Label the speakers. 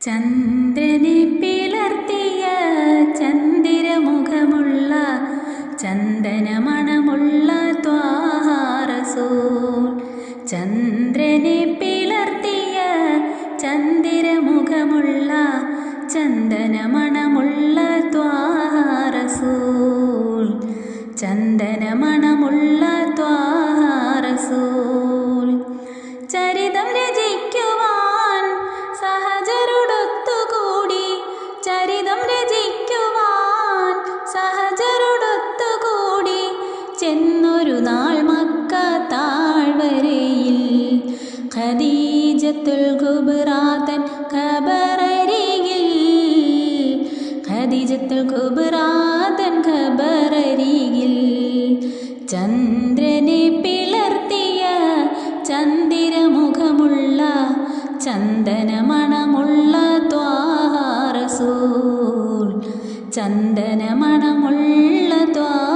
Speaker 1: ചന്ദ്രനെ പിളർത്തിയ ചന്ദിരമുഖമുള്ള ചന്ദനമണമുള്ള ത്വാഹ റസൂൽ. ചന്ദ്രനെ പിളർത്തിയ ചന്ദിരമുഖമുള്ള ചന്ദനമണമുള്ള ത്വാഹ റസൂൽ. ചന്ദനമണമുള്ള ത്വാഹ റസൂൽ. ചരിതം രചിക്കുവാൻ സഹചരുടൊത്തുകൂടി, ചരിതം രചിക്കുവാൻ സഹചരുടൊത്തുകൂടി ചെന്നൊരു നാൾ മക്ക താഴ്വരയിൽ ഖദീജത്തുൽ കുബ്റാ തൻ ഖബറരികിൽ, ഖദീജത്തുൽ കുബ്റാ തൻ ഖബറരികിൽ ചന്ദ്രനെ പിളർത്തിയ ചന്ദിരമുഖമുള്ള ചന്ദനമണമുള്ള ത്വാഹ റസൂൽ. ചന്ദനമണമുള്ള ത്വാഹ